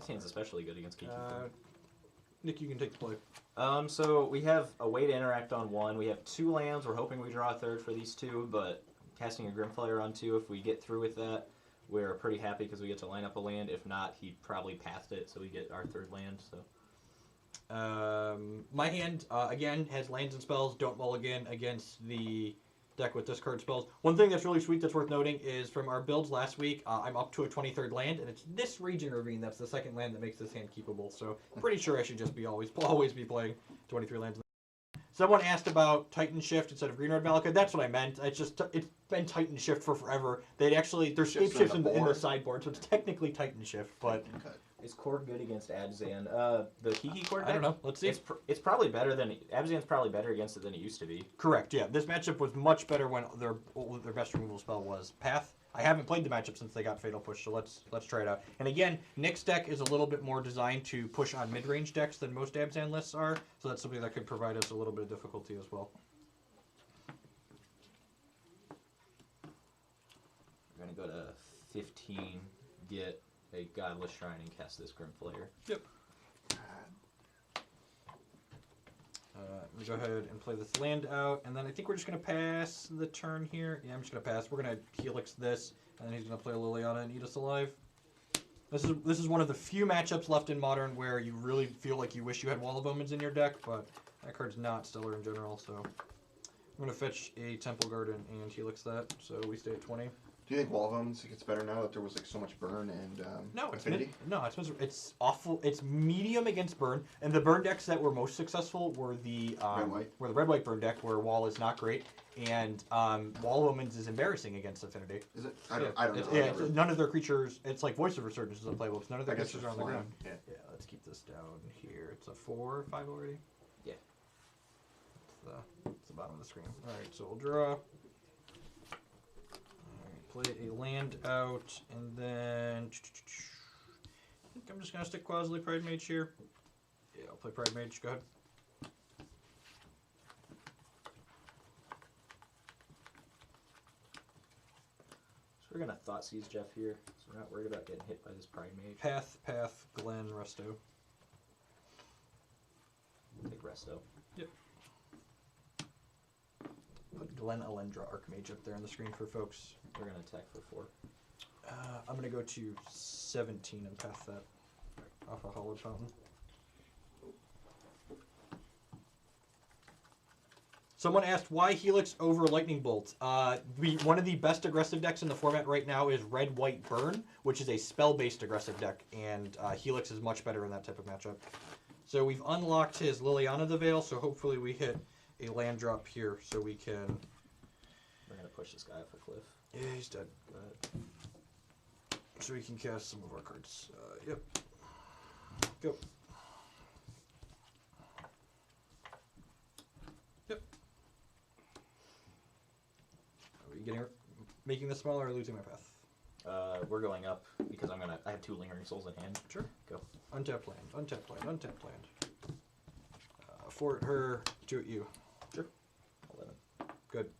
This hand's especially good against Kiki. Nick, you can take the play. So we have a way to interact on one. We have 2 lands. We're hoping we draw a third for these 2, but casting a Grimflayer on 2, if we get through with that, we're pretty happy because we get to line up a land. If not, he probably passed it, so we get our 3rd land. So. My hand, again, has lands and spells. Don't mulligan against the deck with discard spells. One thing that's really sweet that's worth noting is from our builds last week, I'm up to a 23rd land, and it's this Region Ravine that's the 2nd land that makes this hand keepable. So I'm pretty sure I should just be always be playing 23 lands. Someone asked about Titan Shift instead of Green Red Malika. That's what I meant. It's been Titan Shift for forever. There's scape shifts in the sideboard, so it's technically Titan Shift, but... Okay. Is Chord good against Abzan? The Kiki Chord deck? I don't know. Let's see. It's probably better than... Abzan's probably better against it than it used to be. Correct, yeah. This matchup was much better when their best removal spell was Path. I haven't played the matchup since they got Fatal Push, so let's try it out. And again, Nick's deck is a little bit more designed to push on mid-range decks than most Abzan lists are, so that's something that could provide us a little bit of difficulty as well. We're going to go to 15, get a Godless Shrine, and cast this Grimflayer. Yep. Go ahead and play this land out, and then I think we're just going to pass the turn here. Yeah, I'm just going to pass. We're going to Helix this, and then he's going to play Liliana and eat us alive. This is one of the few matchups left in Modern where you really feel like you wish you had Wall of Omens in your deck, but that card's not stellar in general, so... I'm going to fetch a Temple Garden and Helix that, so we stay at 20. Do you think Wall of Omens gets better now that there was like so much burn and affinity? It's awful. It's medium against burn, and the burn decks that were most successful were the red-white burn deck, where Wall is not great, and Wall of Omens is embarrassing against affinity. Is it? I don't know. None of their creatures. It's like Voice of Resurgence is unplayable because none of their creatures are on the flying. ground. Yeah. Yeah, let's keep this down here. It's a 4 or 5 already. Yeah. It's the bottom of the screen. All right, so we'll draw. Play a land out, and then I think I'm just going to stick Quasley Pride Mage here. Yeah, I'll play Pride Mage. Go ahead. So we're going to Thoughtseize Jeff here, so we're not worried about getting hit by this Pride Mage. Path, Glen, Resto. Take Resto. Yep. Put Glen Alendra Archmage up there on the screen for folks. We're going to attack for 4. I'm going to go to 17 and path that off a Hollowed Fountain. Someone asked why Helix over Lightning Bolt. One of the best aggressive decks in the format right now is Red-White Burn, which is a spell-based aggressive deck, and Helix is much better in that type of matchup. So we've unlocked his Liliana the Veil, so hopefully we hit a land drop here so we can... We're going to push this guy off a cliff. Yeah, he's dead. So we can cast some of our cards. Yep. Go. Yep. Are we making this smaller or losing my path? We're going up because I have 2 Lingering Souls in hand. Sure. Go. Untapped land, untapped land, untapped land. Fort her, do it you. Sure. 11. Good.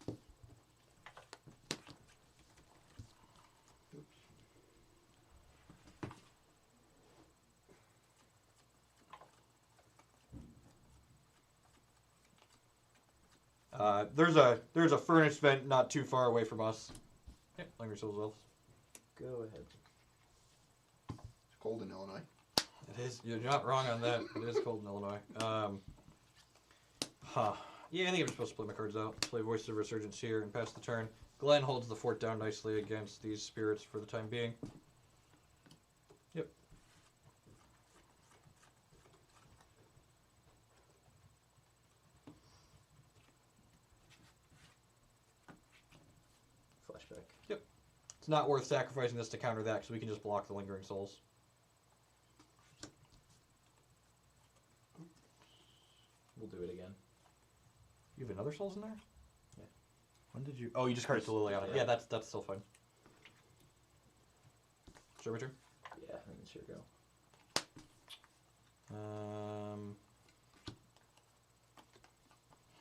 There's a furnace vent not too far away from us. Yep, Lingering Souls Elves. Go ahead. It's cold in Illinois. It is. You're not wrong on that. It is cold in Illinois. Yeah, I think I'm supposed to play my cards out. Play Voice of Resurgence here and pass the turn. Glenn holds the fort down nicely against these spirits for the time being. Yep. Flashback. Yep. It's not worth sacrificing this to counter that because we can just block the Lingering Souls. We'll do it again. You have another Souls in there? Yeah. When did you... Oh, you just carded to Liliana. Yeah, that's still fine. Sure, my turn? Yeah, I think it's your go. I'm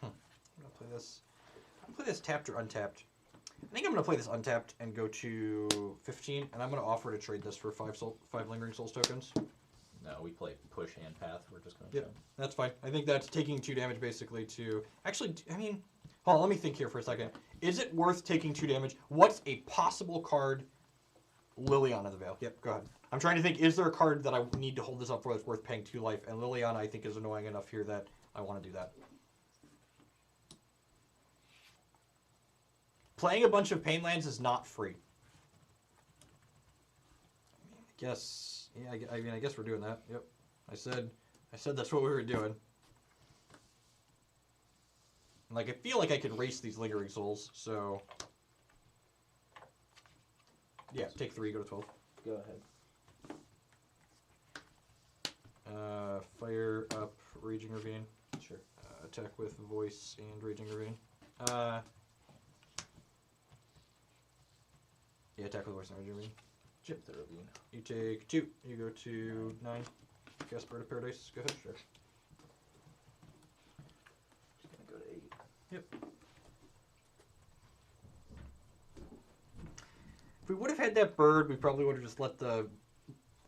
going to play this. I'm going to play this tapped or untapped. I think I'm going to play this untapped and go to 15, and I'm going to offer to trade this for 5 Lingering Souls tokens. No, we play push and path. We're just going to. Yep, that's fine. I think that's taking 2 damage basically to. Actually, I mean, hold on. Let me think here for a second. Is it worth taking 2 damage? What's a possible card? Liliana the Veil. Yep, go ahead. I'm trying to think. Is there a card that I need to hold this up for that's worth paying 2 life? And Liliana, I think, is annoying enough here that I want to do that. Playing a bunch of Pain Lands is not free. I guess, yeah. I mean, I guess we're doing that. Yep. I said that's what we were doing. Like, I feel like I could race these Lingering Souls, so yeah. Take 3, go to 12. Go ahead. Fire up Raging Ravine. Sure. Attack with Voice and Raging Ravine. Yeah, attack with Voice and Raging Ravine. Chip the ravine. You take 2. You go to 9. Cast Bird of Paradise. Go ahead. Sure. Just gonna go to 8. Yep. If we would have had that bird, we probably would have just let the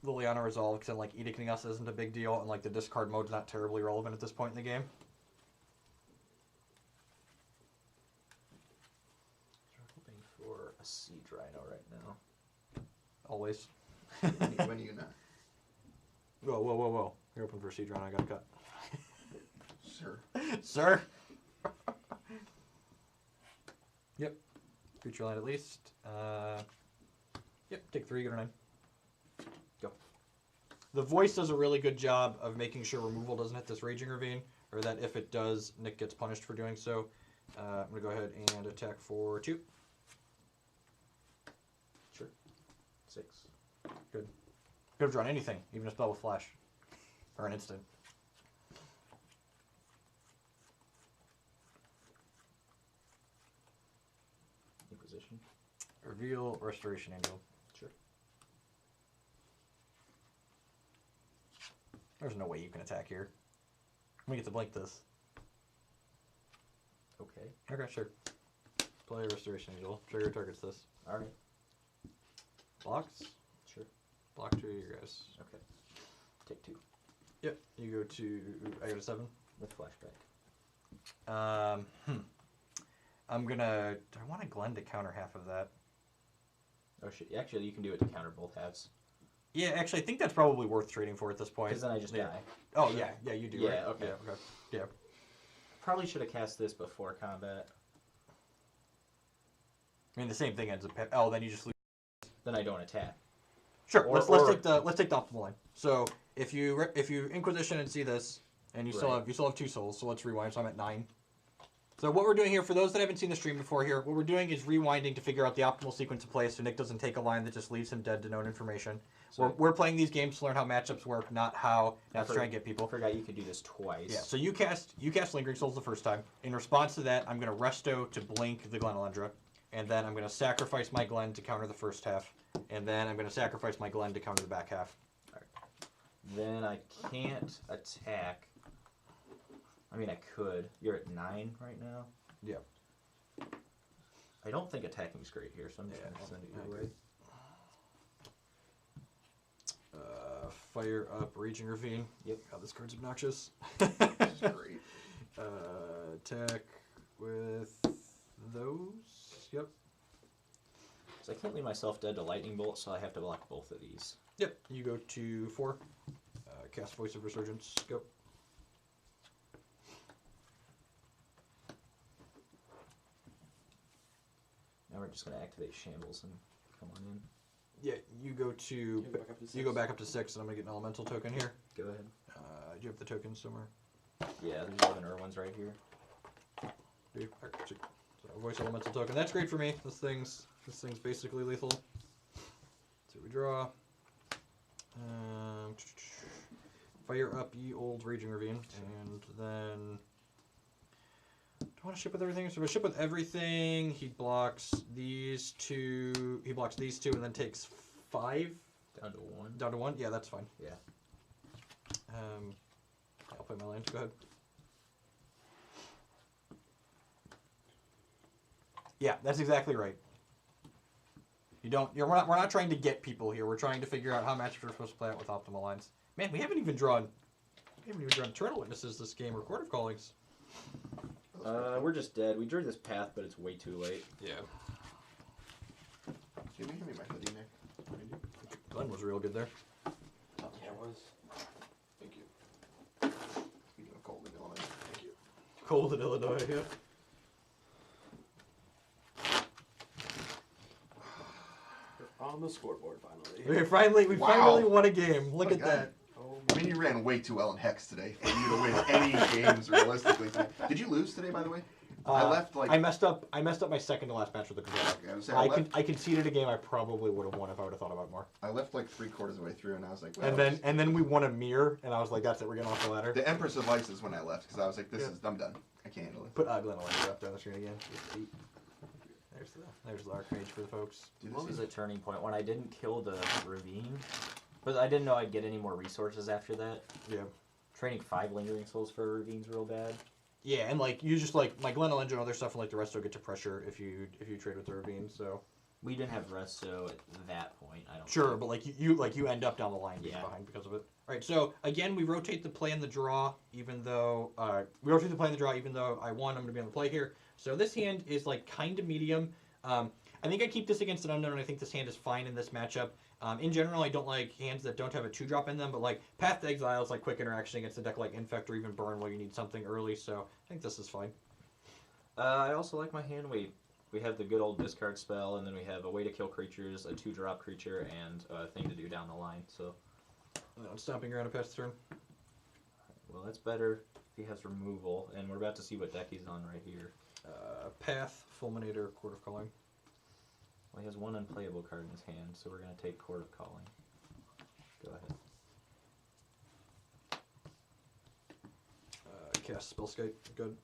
Liliana resolve, because then, like, edicting us isn't a big deal, and, like, the discard mode's not terribly relevant at this point in the game. We're hoping for a Siege Rhino right now. Always. When you not? Whoa, whoa, whoa, whoa. You're open for a Siege Rhino, I gotta cut. Sir. Sir? Yep. Creature land at least. Yep, take 3, go to 9. Go. The voice does a really good job of making sure removal doesn't hit this Raging Ravine, or that if it does, Nick gets punished for doing so. I'm going to go ahead and attack for 2. Sure. 6. Good. Could have drawn anything, even a spell with flash. Or an instant. Inquisition. Reveal Restoration Angel. Sure. There's no way you can attack here. We get to blink this. Okay. Okay, sure. Play Restoration Angel. Trigger targets this. Alright. Blocks? Sure. Block 2 of you guys. Okay. Take 2. Yep. You go to... I go to 7. With flashback. I'm gonna... Do I want a Glen to counter half of that? Oh shit. Actually, you can do it to counter both halves. Yeah, actually, I think that's probably worth trading for at this point. Because then I just die. Oh, yeah. Yeah, you do, Yeah, right? okay. Yeah, okay. Yeah. Probably should have cast this before combat. I mean, the same thing ends up... Oh, then you just lose. Then I don't attack. Sure, Or- let's take the optimal line. So, if you Inquisition and see this, and you still Right. have 2 souls, so let's rewind. So I'm at 9. So what we're doing here, for those that haven't seen the stream before here, what we're doing is rewinding to figure out the optimal sequence of play so Nick doesn't take a line that just leaves him dead to known information. So We're playing these games to learn how matchups work, not to try and get I people. forgot you could do this twice. Yeah, so you cast Lingering Souls the first time. In response to that, I'm going to Resto to blink the Glenelendra, and then I'm going to sacrifice my Glen to counter the first half, and then I'm going to sacrifice my Glen to counter the back half. Then I can't attack. I mean, I could. You're at 9 right now? Yeah. I don't think attacking is great here, so I'm just Yeah, going to send it I your agree. way. Fire up Raging Ravine. Yep. God, this card's obnoxious. This is great. Attack with those. Yep. So I can't leave myself dead to Lightning Bolt, so I have to block both of these. Yep. You go to 4. Cast Voice of Resurgence. Go. Now we're just going to activate Shambles and come on in. Yeah, you go to back up to 6, and I'm gonna get an elemental token here. Go ahead. Do you have the token somewhere? Yeah, there's 11 Irwins right here. Do you? Alright, so voice elemental token. That's great for me. This thing's basically lethal. So we draw. Fire up ye old Raging Ravine, and then. Do I want to ship with everything? So if I ship with everything, he blocks these 2. He blocks these 2, and then takes 5 Down to 1. down to 1. Yeah, that's fine. Yeah. I'll play my land. Go ahead. Yeah, that's exactly right. We're not trying to get people here. We're trying to figure out how matchups are supposed to play out with optimal lines. Man, we haven't even drawn Eternal Witnesses this game or Court of Callings. We're just dead. We drew this path, but it's way too late. Yeah. Can you hand me my hoodie, Nick? Glenn was real good there. Oh, yeah, it was. Thank you. Speaking of cold in Illinois, thank you. Cold in Illinois, yeah. On the scoreboard finally. We finally won a game. Look at that. I mean, you ran way too well in Hex today for you to win any games realistically today. Did you lose today, by the way? I left like I messed up my second to last match with the controller. Okay, I conceded a game I probably would have won if I would have thought about it more. I left like 3/4 of the way through, and I was like, well, and then we won a mirror, and I was like, that's it, we're getting off the ladder. The Empress of Vices when I left because I was like, I'm done. I can't handle it. Put Glenn will up down the screen again. There's the Archmage for the folks. What was the turning point when I didn't kill the ravine? But I didn't know I'd get any more resources after that. Yeah. Training 5 lingering souls for a ravine's real bad. Yeah, and like you just like Glen will and other stuff, and like the rest will get to pressure if you trade with the ravine. So we didn't have resto at that point. I don't. Sure, but you end up down the line being behind because of it. All right, so again we rotate the play and the draw, even though I won. I'm going to be on the play here. So this hand is like kind of medium. I think I keep this against an unknown, and I think this hand is fine in this matchup. In general, I don't like hands that don't have a 2-drop in them, but like Path to Exile is like quick interaction against a deck like Infect or even Burn while you need something early, so I think this is fine. I also like my hand. We have the good old discard spell, and then we have a way to kill creatures, a 2-drop creature, and a thing to do down the line. So, stomping around a past turn. Well, that's better if he has removal, and we're about to see what deck he's on right here. Path, Fulminator, Court of Calling. Well, he has one unplayable card in his hand, so we're going to take Chord of Calling. Go ahead. Cast Spellskite. Good.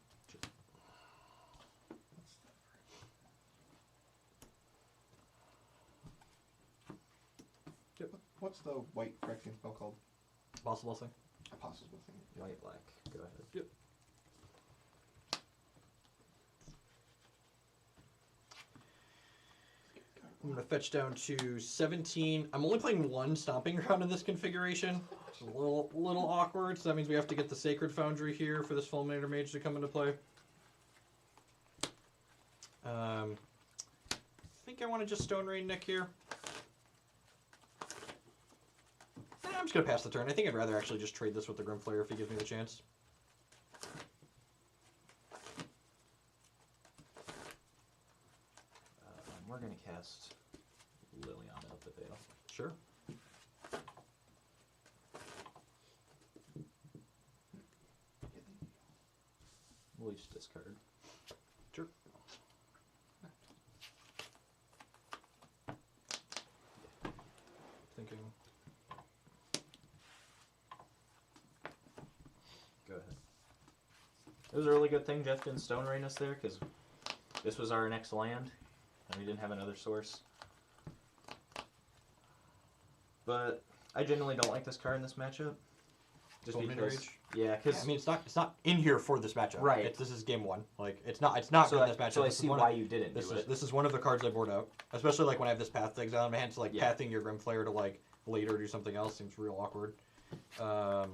Yep. What's the white Phyrexian spell called? Apostle Blessing. Apostle's Blessing. White, black. Go ahead. Yep. I'm going to fetch down to 17. I'm only playing 1 Stomping Ground in this configuration. It's a little awkward, so that means we have to get the Sacred Foundry here for this Fulminator Mage to come into play. I think I want to just Stone Rain Nick here. I'm just going to pass the turn. I think I'd rather actually just trade this with the Grimflayer if he gives me the chance. We're going to cast Liliana of the Veil. Sure. We'll each discard. Sure. Thinking. Go ahead. It was a really good thing Jeff didn't Stone Rain us there, because this was our next land, and we didn't have another source. But I genuinely don't like this card in this matchup. Just because, because I mean, it's not in here for this matchup. Right. This is game 1. Like it's not good in this matchup. So I see why you didn't do it. This is one of the cards I board out, especially like when I have this Path to Exile in my hand. So like pathing your Grimflayer to like later do something else seems real awkward. Attack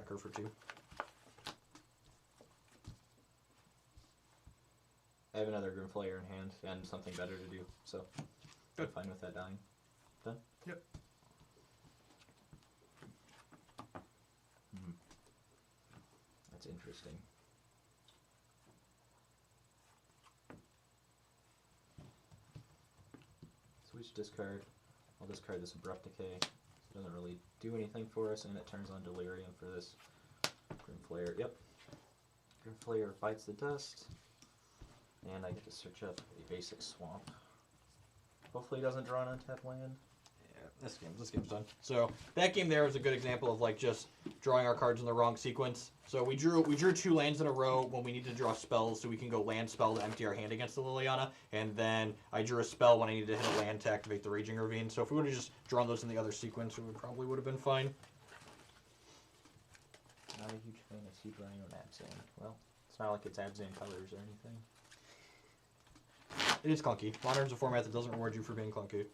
her for 2. I have another Grimflayer in hand and something better to do, so good. I'm fine with that dying. Done? Yep. That's interesting. So we should discard. I'll discard this Abrupt Decay. It doesn't really do anything for us, and it turns on Delirium for this Grimflayer. Yep. Grimflayer bites the dust. And I get to search up a basic swamp. Hopefully he doesn't draw an untapped land. Yeah, this game's done. So that game there is a good example of like just drawing our cards in the wrong sequence. So we drew 2 lands in a row when we needed to draw spells, so we can go land spell to empty our hand against the Liliana, and then I drew a spell when I needed to hit a land to activate the Raging Ravine. So if we would have just drawn those in the other sequence, it probably would have been fine. Not a huge fan of Sea Rhino and Abzan. Well, it's not like it's Abzan colors or anything. It is clunky. Modern's a format that doesn't reward you for being clunky.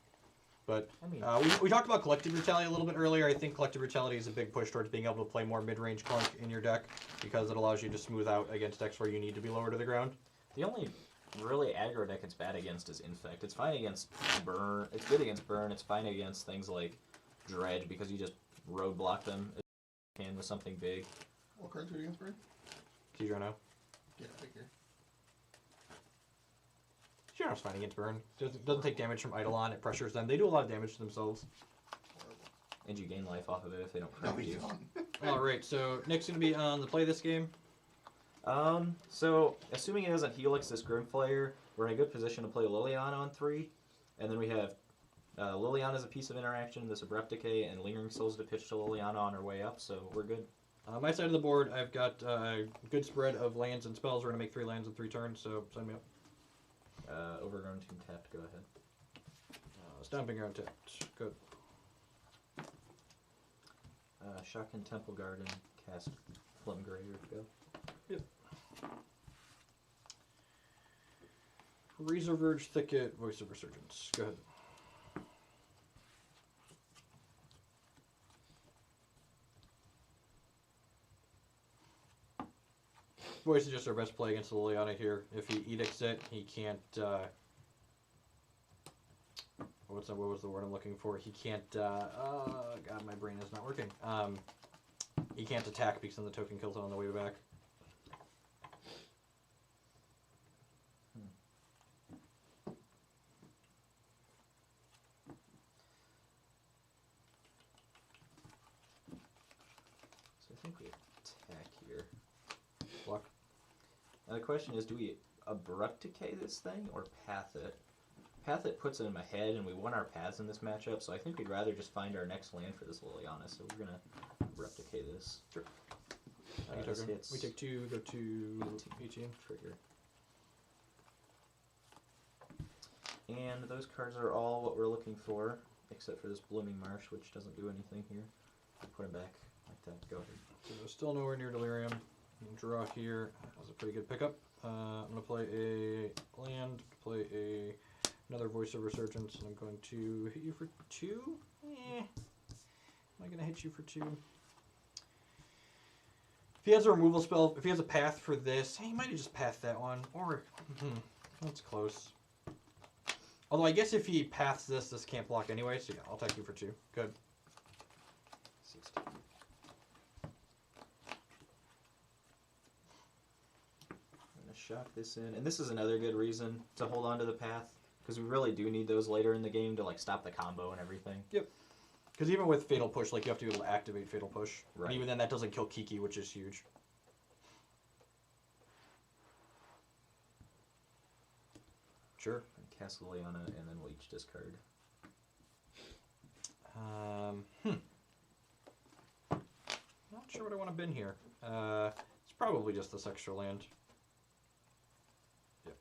But I mean, we talked about Collective Brutality a little bit earlier. I think Collective Brutality is a big push towards being able to play more mid-range clunk in your deck because it allows you to smooth out against decks where you need to be lower to the ground. the only really aggro deck it's bad against is Infect. It's fine against Burn. It's good against Burn. It's fine against things like Dredge because you just roadblock them if you can with something big. What cards are you against, Brian? Tidrano. Yeah, right here. Tidrano's fine against Burn. Doesn't take damage from Eidolon. It pressures them. They do a lot of damage to themselves. Horrible. And you gain life off of it if they don't No, craft we you. don't. Alright, so Nick's going to be on the play this game. So assuming he doesn't Helix this Grimflayer, we're in a good position to play Liliana on 3. And then we have Liliana as a piece of interaction, this Abrupt Decay, and Lingering Souls to pitch to Liliana on her way up, so we're good. My side of the board, I've got a good spread of lands and spells. We're going to make 3 lands in 3 turns, so sign me up. Overgrown Tomb tapped, go ahead. Stomping Ground tapped. Good. Shotgun Temple Garden, cast Flimgrader, go. Yep. Razor Verge Thicket, Voice of Resurgence. Go ahead. Voice is just our best play against Liliana here. If he edicts it, he can't. What was the word I'm looking for? He can't. God, my brain is not working. He can't attack because then the token kills it on the way back. So I think we attack here. Block. Now the question is, do we Abrupt Decay this thing or Path it? Path it puts it in my head, and we won our paths in this matchup, so I think we'd rather just find our next land for this Liliana, so we're going to Abrupt Decay this. Sure. This hits. We take 2, go to 18. Trigger. And those cards are all what we're looking for, except for this Blooming Marsh, which doesn't do anything here. I'll put him back like that. Go ahead. So still nowhere near Delirium. Draw here. That was a pretty good pickup. I'm going to play a land, play another Voice of Resurgence, and I'm going to hit you for 2. Am I going to hit you for 2? If he has a removal spell, if he has a path for this, he might have just pathed that one. Or, that's close. Although I guess if he paths this can't block anyway, so yeah, I'll attack you for 2. Good. 16. I'm going to shock this in. And this is another good reason to hold on to the path, because we really do need those later in the game to like stop the combo and everything. Yep. Because even with Fatal Push, like you have to be able to activate Fatal Push. Right. And even then, that doesn't kill Kiki, which is huge. Sure. Cast Liliana, and then we'll each discard. Not sure what I want to bin here. It's probably just this extra land. Yep.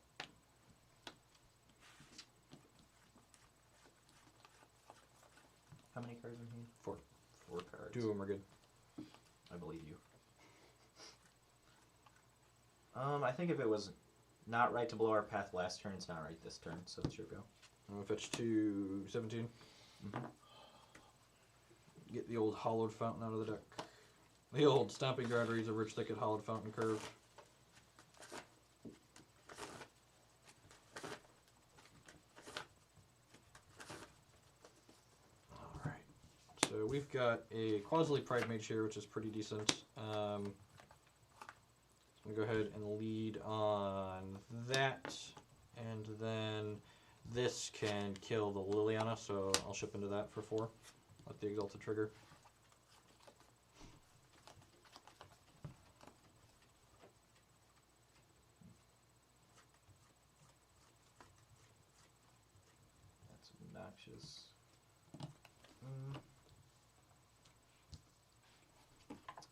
How many cards in here? 4. 4 cards. 2 of them are good. I believe you. I think if it was not right to blow our path last turn, it's not right this turn, so it's your go. I'm going to fetch 2, 17. Mm-hmm. Get the old Hollowed Fountain out of the deck. The old Stomping Ground Razor Verge Thicket Hollowed Fountain curve. Alright. So we've got a Quasily Pride Mage here, which is pretty decent. I'm going to go ahead and lead on that. And then this can kill the Liliana, so I'll ship into that for 4. Let the Exalted trigger. That's obnoxious.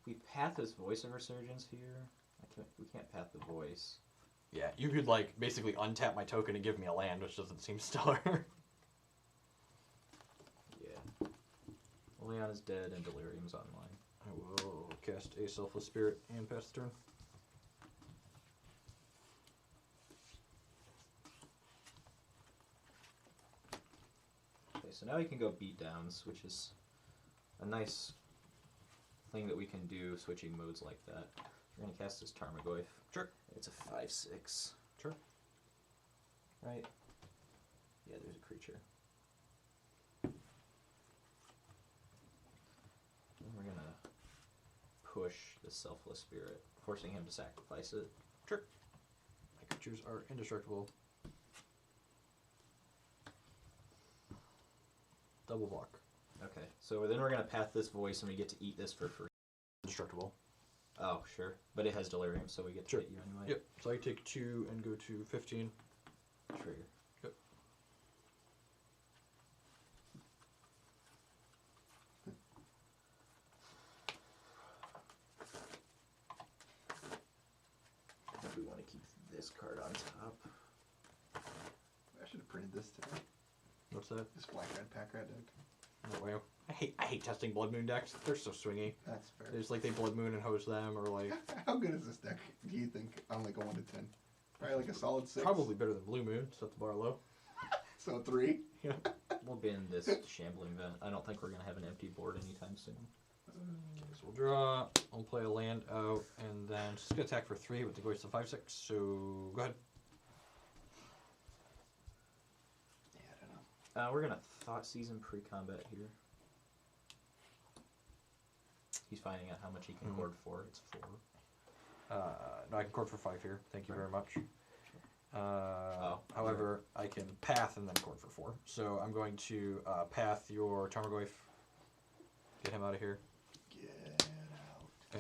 We path this Voice of Resurgence here. We can't path the voice. Yeah, you could like basically untap my token and give me a land, which doesn't seem stellar. Yeah. Liliana's dead and Delirium's online. I will cast a Selfless Spirit and pass the turn. Play so now we can go beat downs, which is a nice thing that we can do switching modes like that. We're going to cast this Tarmogoyf. Sure. It's a 5/6. Sure. Right? Yeah, there's a creature. And we're going to push the Selfless Spirit, forcing him to sacrifice it. Sure. My creatures are indestructible. Double block. Okay, so then we're going to path this voice and we get to eat this for free. Indestructible. Oh, sure. But it has Delirium, so we get to Sure. hit you anyway. Yep. So I take 2 and go to 15. Trigger. Yep. We want to keep this card on top. I should have printed this today. What's that? This black red pack red deck. No way. I hate testing Blood Moon decks. They're so swingy. That's fair. There's like they Blood Moon and hose them, or like How good is this deck? Do you think on like a 1 to 10? Probably like a solid 6. probably better than Blue Moon. Set the bar low. So 3. Yeah. We'll bin this Shambling Vent. I don't think we're going to have an empty board anytime soon. Okay, so we'll draw. I'll play a land out, and then just gonna attack for 3 with the voice of 5/6. So go ahead. Yeah, I don't know. We're going to Thought Season pre-combat here. He's finding out how much he can Mhm. chord for. It's 4. No, I can chord for 5 here. Thank you very much. Oh, However, I can path and then chord for 4. So I'm going to path your Tarmogoyf. Get him out of here. Get out.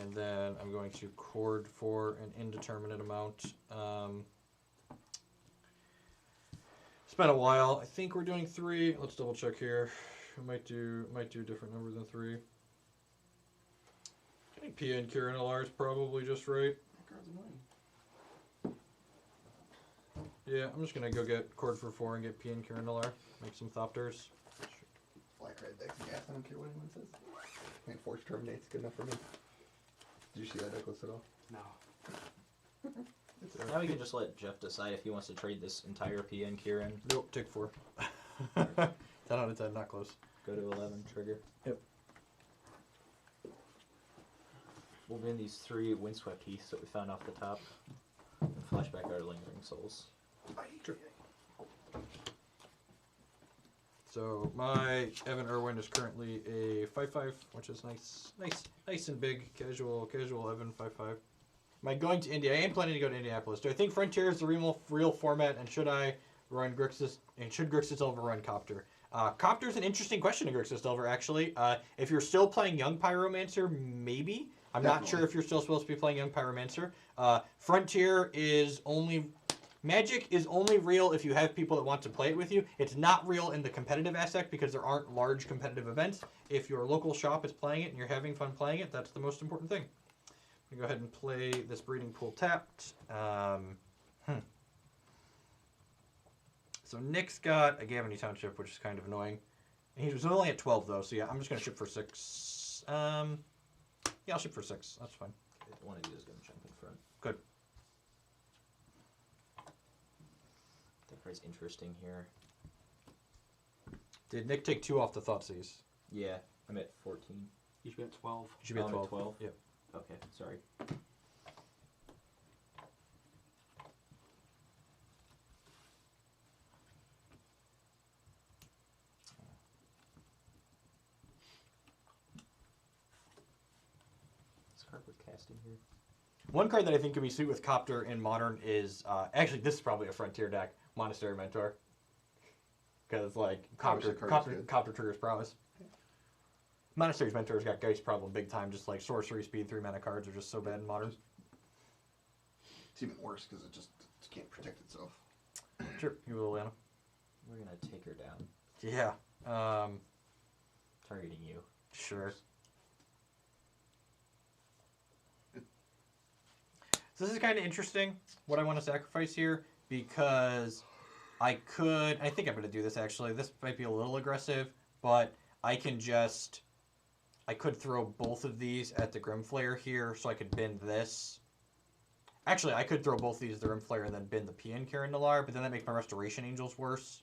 And then I'm going to chord for an indeterminate amount. It's been a while. I think we're doing 3. Let's double check here. We might do a different number than 3. I think Pia and Kieran LR is probably just right. That card's annoying. Yeah, I'm just gonna go get chord for 4 and get Pia and Kieran LR. Make some Thopters. Black red deck's gas. I don't care what anyone says. I think Force Terminate's good enough for me. Did you see that deck list at all? No. It's Now we can just let Jeff decide if he wants to trade this entire P and Kieran. Nope, take 4. 10 out of 10, not close. Go to 11, trigger. Yep. We'll bin these 3 Windswept Heaths that we found off the top. And flash back our Lingering Souls. Sure. So my Evan Irwin is currently a 5/5, which is nice and big. Casual Evan 5/5. Am I going to India? I am planning to go to Indianapolis. Do I think Frontier is the real format, and should I run Grixis? And should Grixis Delver run Copter? Copter's an interesting question to Grixis Delver, actually. If you're still playing Young Pyromancer, maybe. I'm not sure if you're still supposed to be playing Young Pyromancer. Frontier is only... Magic is only real if you have people that want to play it with you. It's not real in the competitive aspect because there aren't large competitive events. If your local shop is playing it and you're having fun playing it, that's the most important thing. I'm going to go ahead and play this Breeding Pool tapped. So Nick's got a Gavany Township, which is kind of annoying. And he was only at 12, though, so yeah, I'm just going to ship for 6. Yeah, I'll ship for 6. That's fine. One of you is going to jump in front. Good. That card's interesting here. Did Nick take 2 off the Thoughtseize? Yeah, I'm at 14. You should be at 12. You should be at I'm 12. at 12? Yep. Okay, sorry. This card with casting here. One card that I think could be sweet with Copter in Modern is... actually, this is probably a Frontier deck. Monastery Mentor. Because, like, Copter triggers prowess. Monastery's Mentor's got Geist Problem big time. Just, like, sorcery, speed, 3-mana cards are just so bad in Modern. It's even worse because it just can't protect itself. Sure, you will, Lana. We're going to take her down. Yeah. Targeting you. Sure. So this is kind of interesting, what I want to sacrifice here, because I think I'm going to do this actually. This might be a little aggressive, but I could throw both of these at the Grimflayer here, so I could bend this. Actually, I could throw both of these at the Grimflayer and then bend the P and Kieran Nalar, but then that makes my Restoration Angels worse.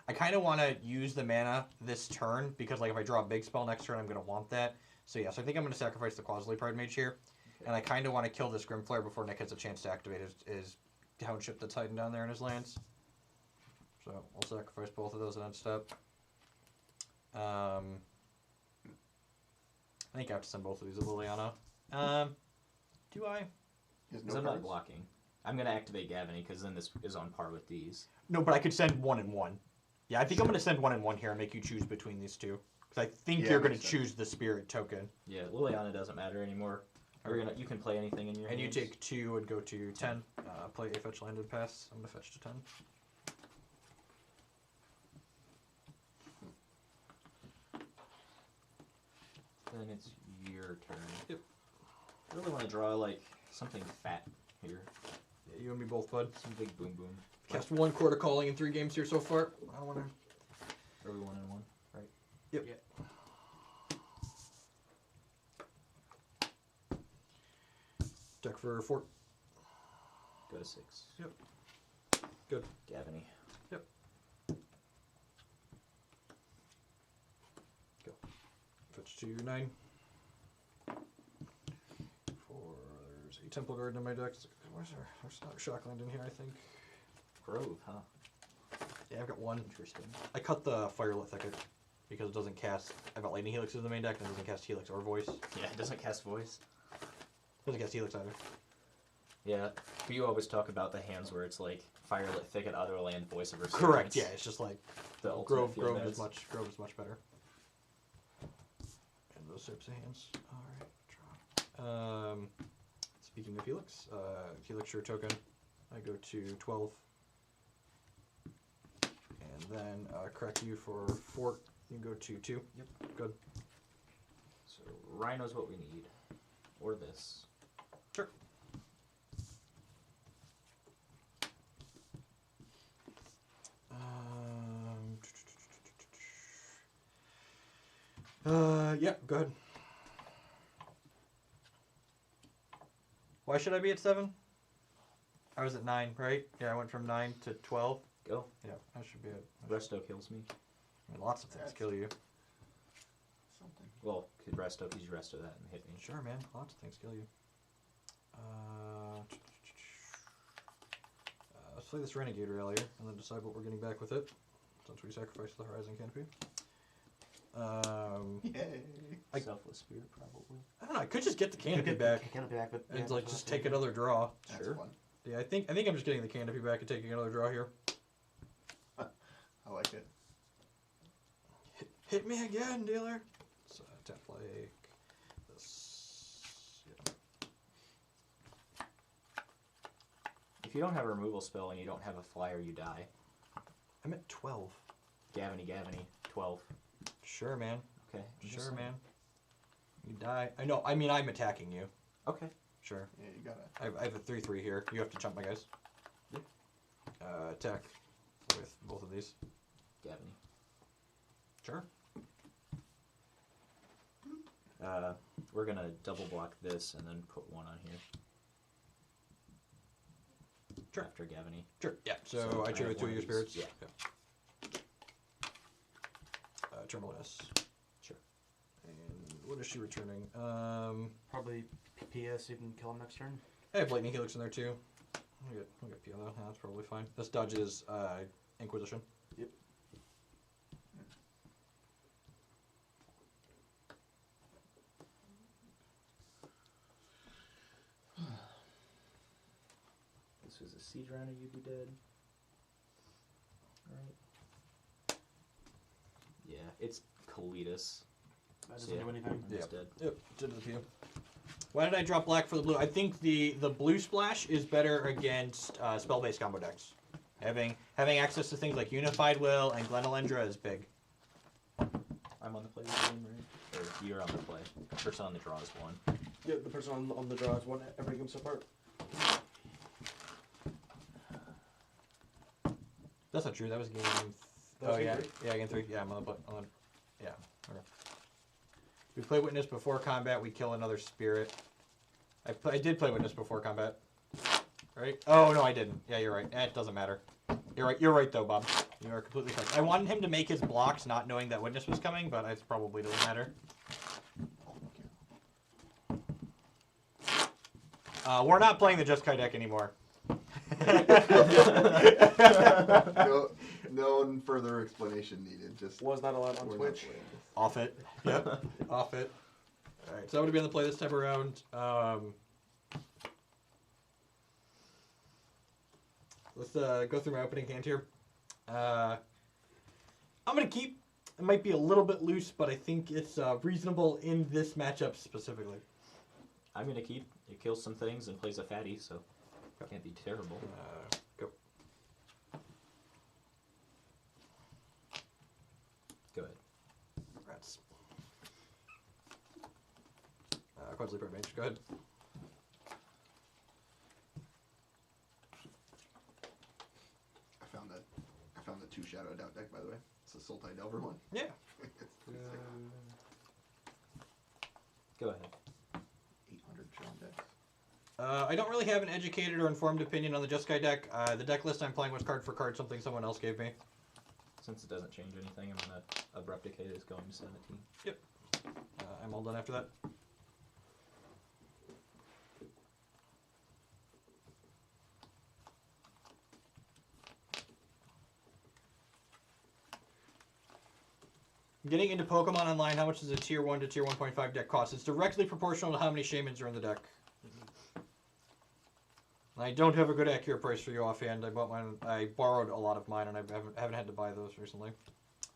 I kind of want to use the mana this turn because, like, if I draw a big spell next turn, I'm going to want that. So, yes, I think I'm going to sacrifice the Quasilly Pride Mage here. Okay. And I kind of want to kill this Grimflare before Nick has a chance to activate his Township that's hiding down there in his lands. So, I'll sacrifice both of those in end step. I think I have to send both of these to Liliana. Do I? Because I'm not blocking. I'm going to activate Gavany because then this is on par with these. No, but I could send 1 and 1. Yeah, I think I'm going to send 1 and 1 here and make you choose between these two. Because I think you're going to choose the Spirit token. Yeah, Liliana doesn't matter anymore. You can play anything in your And hands. you take 2 and go to 10. Play a fetch landed pass. I'm going to fetch to 10. Then it's your turn. Yep. I really want to draw, like, something fat here. Yeah, you and me both, bud. Some big boom boom. Cast 1 Chord of Calling in 3 games here so far. I don't want to... Are we 1 and 1? Right. Yep. Yeah. Deck for 4. Go to 6. Yep. Good. Gavany. Yep. Go. Fetch to 9. 4. There's a Temple Garden in my deck. Where's there? There's another Shockland in here, I think. Grove, huh? Yeah, I've got 1. Interesting. I cut the Firelit Thicket because it doesn't cast... I've got Lightning Helix in the main deck and it doesn't cast Helix or Voice. Yeah, it doesn't cast voice. Doesn't cast Helix either. Yeah, but you always talk about the hands where it's like Firelit Thicket, other land, voice of Resurgence. Correct, yeah, it's just like The ultimate Grove field is beds. Grove is much better. And those types of hands. Alright, draw. Speaking of Helix, Helix Sure token. I go to 12. And then correct you for Fort. You go to 2. Yep. Good. So Rhino's what we need. Or this. Sure. Yeah, go ahead. Why should I be at 7? I was at 9, right? Yeah, I went from 9 to 12. Go. Yeah, I should be at... Resto kills me. I mean, lots of things kill you. Something. Well, could Resto, because you Resto that and hit me. Sure, man. Lots of things kill you. Let's play this Renegade Rallier and then decide what we're getting back with it, since we sacrificed the Horizon Canopy. Yay. Selfless Spirit, probably. I don't know. I could just get the Canopy back Canopy back, but and like just take another draw. That's Sure. fun. Yeah, I think I'm just getting the Canopy back and taking another draw here. I like it. Hit me again, dealer. So tap like this. Yeah. If you don't have a removal spell and you don't have a flyer, you die. I'm at 12. Gavany, 12. Sure, man. Okay. Sure, man. You die. I know. I mean, I'm attacking you. Okay. Sure. Yeah, you gotta. I have a 3/3 here. You have to jump my guys. Yep. Attack with both of these. Gavany. Sure. We're gonna double block this and then put 1 on here. Sure. After Gavany. Sure. Yeah. So I trade have with 2 of one your of spirits. these. Yeah. Terminus. Sure. And what is she returning? probably PS, you can kill him next turn. I have Lightning Helix in there too. I'll get PO though. Yeah, that's probably fine. This dodges Inquisition. Yep. This was a siege runner, you'd be dead. Right. Yeah, it's Kalitas. That doesn't do anything. It's Yep. dead. Yep. Did the PO. Why did I drop black for the blue? I think the blue splash is better against spell-based combo decks. Having access to things like Unified Will and Glenelendra is big. I'm on the play this game, right? Or you're on the play. Person on the draw is 1. Yeah, the person on the draw is one every game so far. That's not true. That was game. That was Oh game yeah, 3? yeah, game 3. Yeah, I'm on the yeah. Okay. We play Witness before combat. We kill another spirit. I did play Witness before combat. Right? Oh no, I didn't. Yeah, you're right. It doesn't matter. You're right. You're right though, Bob. You are completely correct. I wanted him to make his blocks not knowing that Witness was coming, but it probably doesn't matter. We're not playing the Just Kai deck anymore. No further explanation needed. Just Was not allowed on we're not Twitch. playing this. Off it. Yep. Off it. Alright, so I'm going to be on the play this time around. Let's go through my opening hand here. I'm going to keep. It might be a little bit loose, but I think it's reasonable in this matchup specifically. I'm gonna keep. It kills some things and plays a fatty, so it can't be terrible. Go. Go ahead. Rats. Quad Sleeper Mage, go ahead. I found the 2 Shadow Doubt deck, by the way. It's a Sultai Delver one. Yeah. It's pretty sick. Go ahead. 800 Shadow decks. I don't really have an educated or informed opinion on the Just Guy deck. The deck list I'm playing was card for card, something someone else gave me. Since it doesn't change anything, I'm gonna Abrupticate is going to 17. Yep. I'm all done after that. Getting into Pokemon Online, how much does a Tier 1 to Tier 1.5 deck cost? It's directly proportional to how many Shamans are in the deck. I don't have a good accurate price for you offhand. I bought mine. I borrowed a lot of mine, and I haven't had to buy those recently.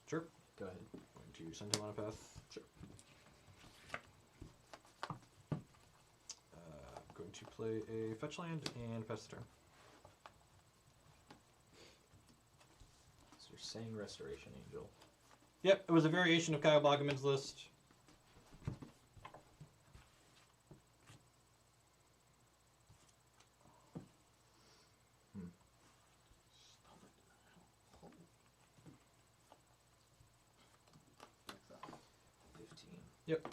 Sure. Go ahead. Going to send him on a path. Sure. Going to play a fetch land and pass the turn. So you're saying Restoration Angel. Yep, it was a variation of Kyle Boggeman's list. Next up. 15. Yep.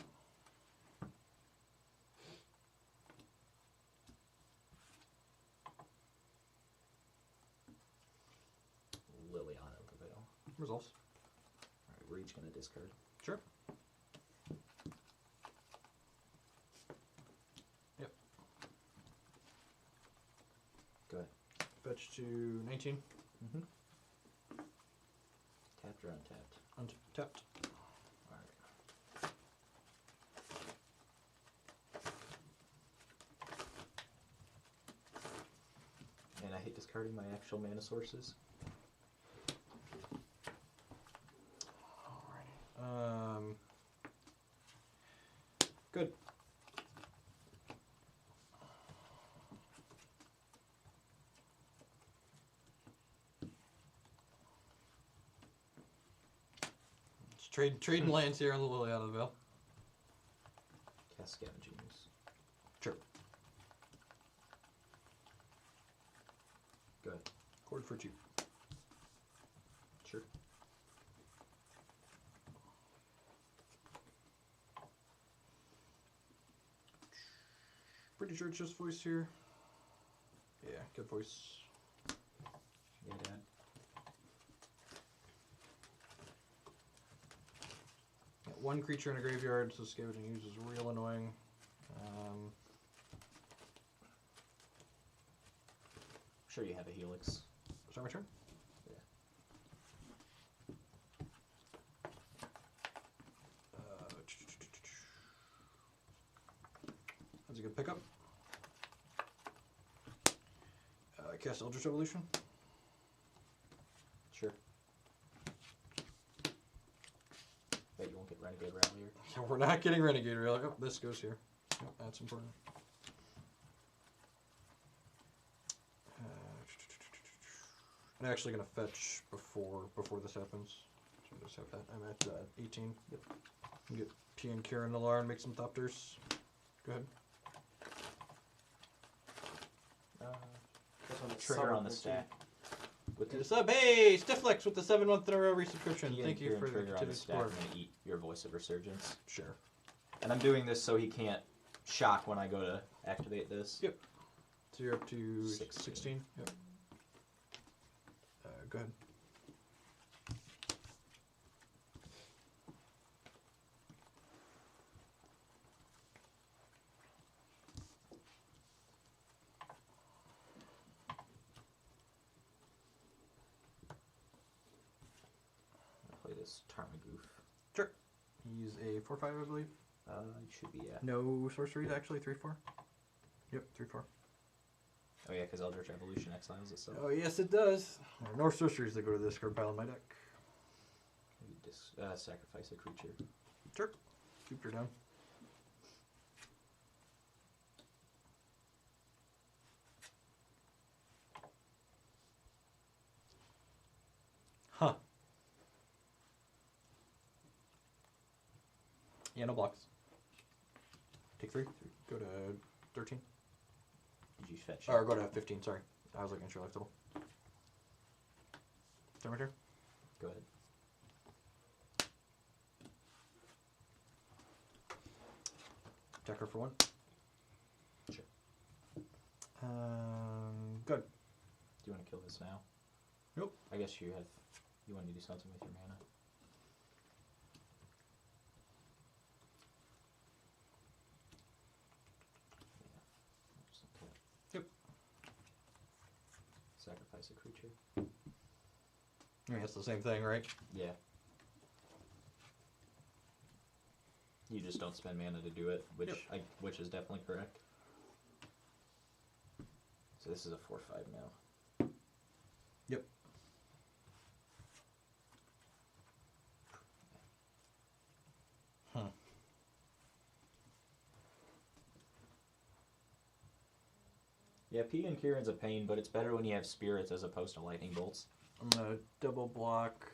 Liliana of the Veil. Resolves. Alright, we're each gonna discard. Sure. Yep. Go ahead. Fetch to 19. Mm-hmm. Tapped or untapped? Untapped. Alright. And I hate discarding my actual mana sources. Good. Just trading lands here on the Liliana Veil. Cast Scavenging Ooze. Sure. Go ahead. Chord for 2. Sure. Pretty sure it's just voice here. Yeah, good voice. Yeah, Dad. Got one creature in a graveyard, so Scavenging Ooze is real annoying. I'm sure you have a Helix. Start my turn? Yeah. That's a good pickup. Cast Eldritch Evolution. Sure. Bet you won't get Renegade Rallier. So we're not getting Renegade Rally. Oh, this goes here. Oh, that's important. I'm actually going to fetch before this happens. So I just have that. I'm at 18. Yep. Get P and Kieran Nalar and make some Thopters. Go ahead. Trigger on the stack. With Get a sub. Hey, Stifflex with the 7 month in a row resubscription. Ian Thank you Kieran for the trigger on the continued stack. support. I'm gonna eat your Voice of Resurgence. Sure. And I'm doing this so he can't shock when I go to activate this. Yep. So you're up to 16. 16. Yep. Go ahead. this Tarmagoof. Sure. He's a 4/5, I believe. It should be, yeah. No sorceries, actually. 3/4. Yep, 3/4. Oh, yeah, because Eldritch Evolution exiles itself. Oh, yes, it does. There are no sorceries that go to the discard pile in my deck. Maybe sacrifice a creature. Sure. Keep her down. Huh. Yeah, no blocks. Take 3. Go to 13. Did you fetch? Or go to 15, sorry. I was looking at your life total. Turn my turn. Go ahead. Attack her for 1. Sure. Good. Do you want to kill this now? Nope. I guess you want to do something with your mana. Yep. Sacrifice a creature. I mean, it's the same thing, right? Yeah. You just don't spend mana to do it, which is definitely correct. So this is a 4/5 now. Yep. Yeah, P and Kieran's a pain, but it's better when you have spirits as opposed to lightning bolts. I'm gonna double block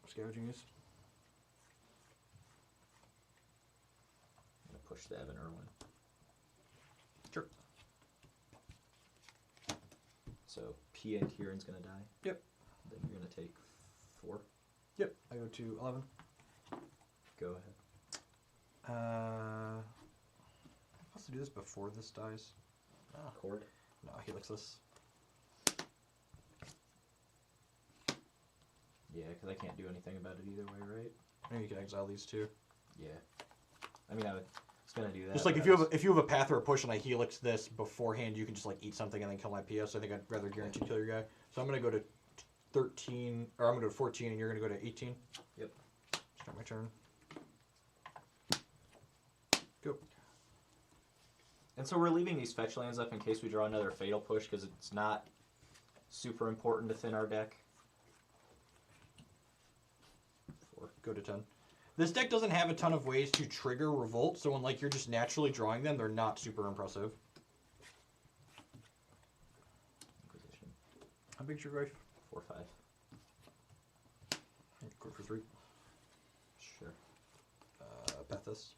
Scavenging Use. I'm gonna push the Evan Irwin. Sure. So P and Kieran's gonna die. Yep. Then you're gonna take 4. Yep. I go to 11. Go ahead. I'm supposed to do this before this dies. Chord. No, Helixless. Yeah, because I can't do anything about it either way, right? Maybe you can exile these two. Yeah. I mean, I was gonna do that. Just like but if you have a path or a push and I helix this beforehand, you can just like eat something and then kill my PS. I think I'd rather guarantee kill your guy. So I'm gonna go to 13, or I'm gonna go to 14, and you're gonna go to 18. Yep. Start my turn. Go. And so we're leaving these fetch lands up in case we draw another Fatal Push, because it's not super important to thin our deck. 4. Go to 10. This deck doesn't have a ton of ways to trigger Revolt, so when like you're just naturally drawing them, they're not super impressive. Inquisition. How big's your Greif? 4/5. Go for 3. Sure. Pathos.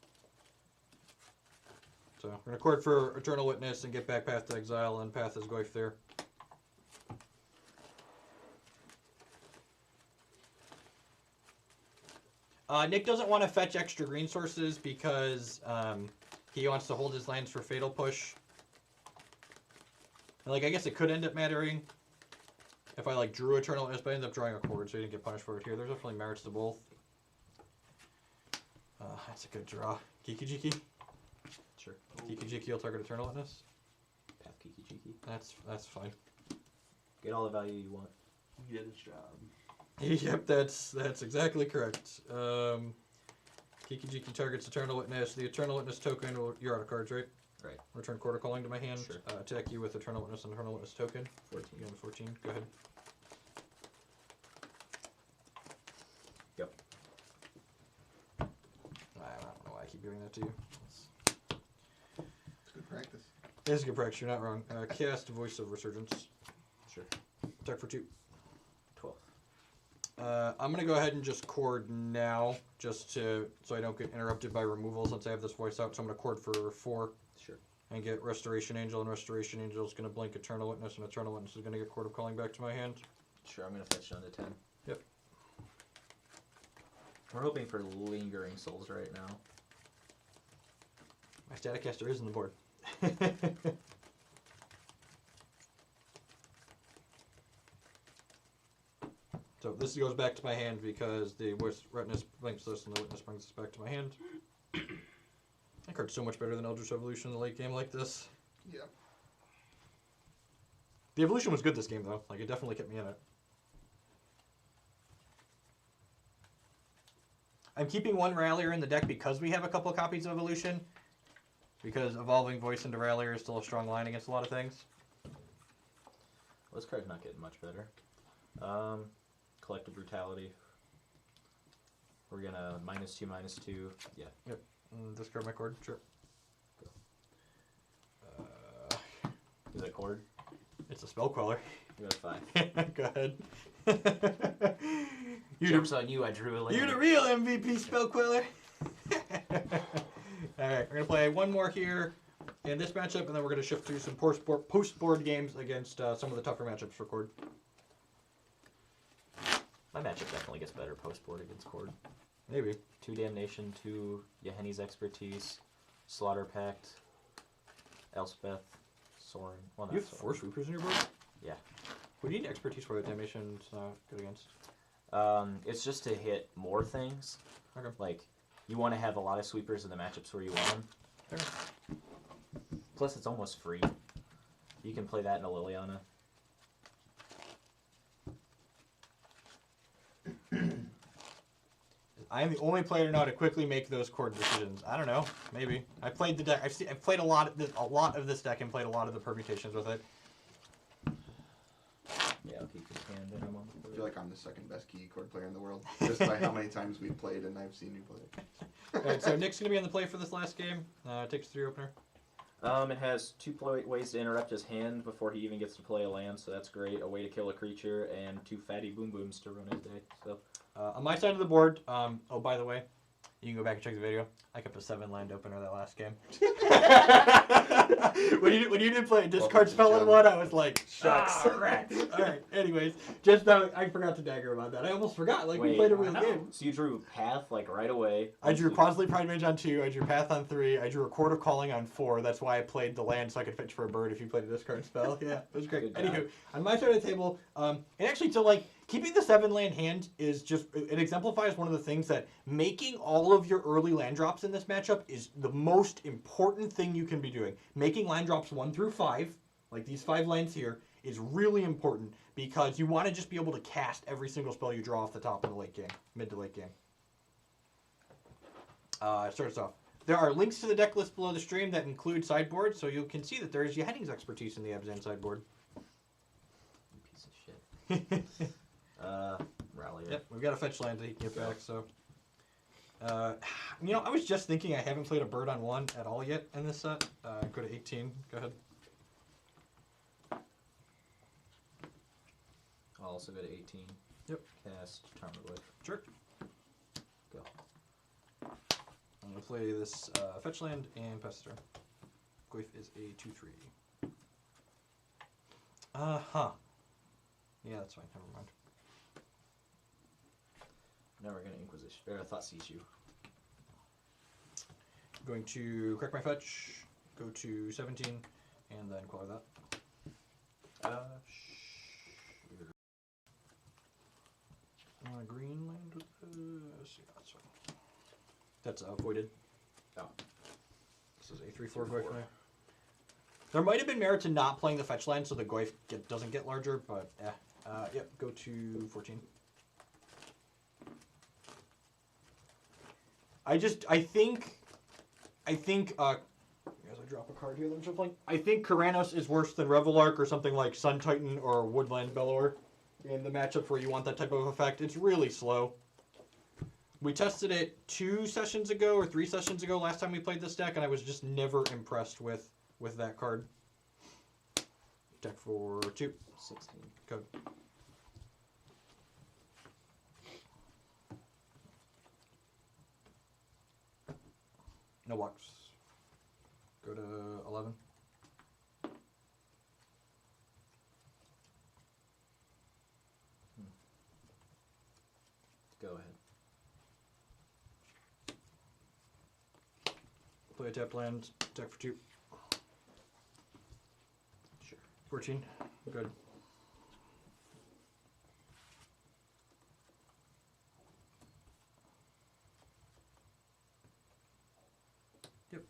So we're gonna Chord for Eternal Witness and get back Path to Exile and Path is Goif there. Nick doesn't want to fetch extra green sources because he wants to hold his lands for Fatal Push. And, like, I guess it could end up mattering if I like drew Eternal Witness, but I ended up drawing a Chord, so he didn't get punished for it here. There's definitely merits to both. That's a good draw. Kiki. Sure. Kiki will target Eternal Witness. Path Kiki Chiki. That's fine. Get all the value you want. Get his job. Yep, that's exactly correct. Kiki targets Eternal Witness. The Eternal Witness token, you're out of cards, right? Right. Return Quarter Calling to my hand. Sure. Attack you with Eternal Witness and Eternal Witness token. 14. You have 14. Go ahead. Go. I don't know why I keep doing that to you. It's good practice. It's good practice. You're not wrong. Cast Voice of Resurgence. Sure. Attack for 2. 12. I'm gonna go ahead and just Chord now, so I don't get interrupted by removal since I have this voice out. So I'm gonna Chord for 4. Sure. And get Restoration Angel, and Restoration Angel is gonna blink Eternal Witness, and Eternal Witness is gonna get Chord of Calling back to my hand. Sure, I'm gonna fetch down to 10. Yep. We're hoping for Lingering Souls right now. My Staticaster is on the board. So this goes back to my hand because the Witness blinks this and the Witness brings this back to my hand. That card's so much better than Eldritch Evolution in the late game like this. Yeah. The Evolution was good this game though. Like it definitely kept me in it. I'm keeping one Rallier in the deck because we have a couple of copies of Evolution. Because evolving Voice into Rallier is still a strong line against a lot of things. Well, this card's not getting much better. Collective Brutality. We're gonna -2/-2. Yeah. Yep. Discard my Chord. Sure. Is it Chord? It's a spell queller. You got 5. Go ahead. Jokes on you, I drew a land. You're the real MVP spell queller. Alright, we're going to play one more here in this matchup, and then we're going to shift to some post-board games against some of the tougher matchups for Chord. My matchup definitely gets better post-board against Chord. Maybe. 2 Damnation, 2 Yaheni's Expertise, Slaughter Pact, Elspeth, Soren. Well, not You have Soren. 4 sweepers in your board? Yeah. What do you need expertise for that Damnation's not good against? It's just to hit more things. Okay. Like, you want to have a lot of sweepers in the matchups where you want them. Fair. Plus, it's almost free. You can play that in a Liliana. I am the only player now to quickly make those Chord decisions. I don't know. Maybe. I played the deck. I've played a lot of this deck and played a lot of the permutations with it. Yeah, I'll keep this hand in. I feel like I'm the second best Kiki Chord player in the world, just by how many times we've played and I've seen you play. Alright, so Nick's going to be on the play for this last game. Takes 3 opener. It has 2 ways to interrupt his hand before he even gets to play a land, so that's great. A way to kill a creature, and 2 fatty boom booms to run his day. So On my side of the board, oh, by the way, you can go back and check the video. I kept a 7 land opener that last game. when you did play discard spell in one, I was like, shucks. Rats. Alright, anyways, just I forgot to dagger about that. I almost forgot, like we played a real game. So you drew Path, like, right away. I drew Crosley Pride Mage on 2, I drew Path on 3, I drew a Chord of Calling on 4. That's why I played the land so I could fetch for a bird if you played a discard spell. Yeah, it was great. Good job. Anywho, on my side of the table, and actually, so like, keeping the 7 land hand is just, it exemplifies one of the things that making all of your early land drops in this matchup is the most important thing you can be doing. Making land drops 1 through 5, like these 5 lands here, is really important because you want to just be able to cast every single spell you draw off the top of the late game, mid to late game. Starts off. There are links to the deck list below the stream that include sideboards, so you can see that there is Yaheni's expertise in the Abzan sideboard. You piece of shit. Rallier. Yep, we've got a fetch land that he can get back, so. I was just thinking I haven't played a bird on 1 at all yet in this set. Go to 18. Go ahead. I'll also go to 18. Yep. Cast Tarmogoyf. Sure. Go. I'm going to play this fetch land and pass the turn. Goyf is a 2/3. Uh-huh. Yeah, that's fine. Never mind. Now we're going to Inquisition. Or Thought Seize you. I'm going to correct my fetch, go to 17, and then color that. Green land with this. Yeah, that's fine. That's voided. Oh. This is a 3/4 Goyf for me. There might have been merit to not playing the fetch land so the Goyf doesn't get larger, but yep, go to 14. I think as I drop a card here, let me shuffle. I think Karanos is worse than Revelark or something like Sun Titan or Woodland Bellower in the matchup where you want that type of effect. It's really slow. We tested it 2 sessions ago or 3 sessions ago last time we played this deck, and I was just never impressed with that card. Deck for 2. 16. Code. No blocks. Go to 11. Go ahead. Play a tapped land. Deck for 2. Sure. 14. Good. Yep.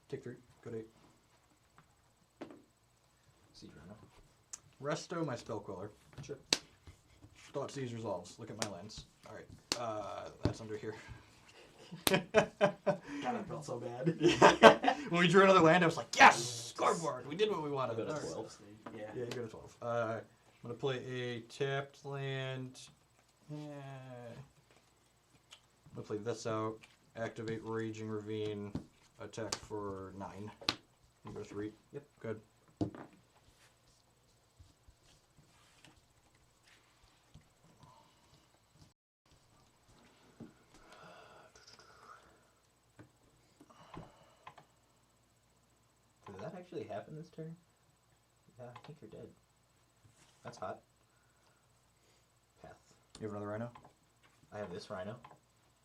Take 3. Go to 8. See, Bruno. Resto my spell queller. Sure. Thoughtseized resolves. Look at my lens. All right, that's under here. God, I felt so bad. When we drew another land, I was like, yes, scoreboard. We did what we wanted. I'll go to All right. 12. Yeah. Yeah, you go to 12. I'm gonna play a tapped land. Yeah. I'm gonna play this out. Activate Raging Ravine. Attack for 9. You go 3. Yep. Good. Did that actually happen this turn? Yeah, I think you're dead. That's hot. Path. You have another rhino? I have this rhino.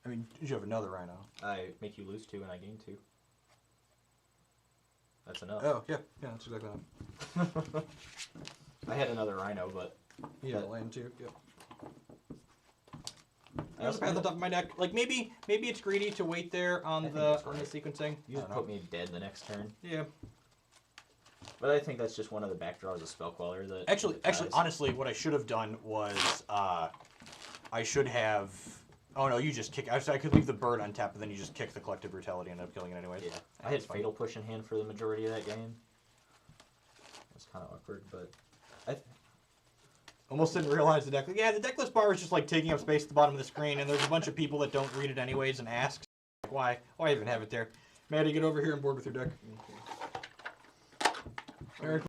I mean, you have another rhino. I make you lose 2 and I gain 2. That's enough. Oh, yeah. Yeah, that's exactly that. I had another rhino, but Yeah, But- land 2. Yep. I There's a also path at the top of my deck. Like, maybe it's greedy to wait there on I think the that's on the right. sequencing. you just put me dead the next turn. Yeah. But I think that's just one of the backdraws of Spell Queller that Actually, that ties. honestly, what I should have done was I should have. Oh no, you just kick. I could leave the bird untapped, but then you just kick the Collective Brutality and end up killing it anyways. Yeah, I had Fatal Push in hand for the majority of that game. It was kind of awkward, but Almost didn't realize the deck. Yeah, the deck list bar is just like taking up space at the bottom of the screen, and there's a bunch of people that don't read it anyways and ask, like, why even have it there? Maddie, get over here and board with your deck. Eric,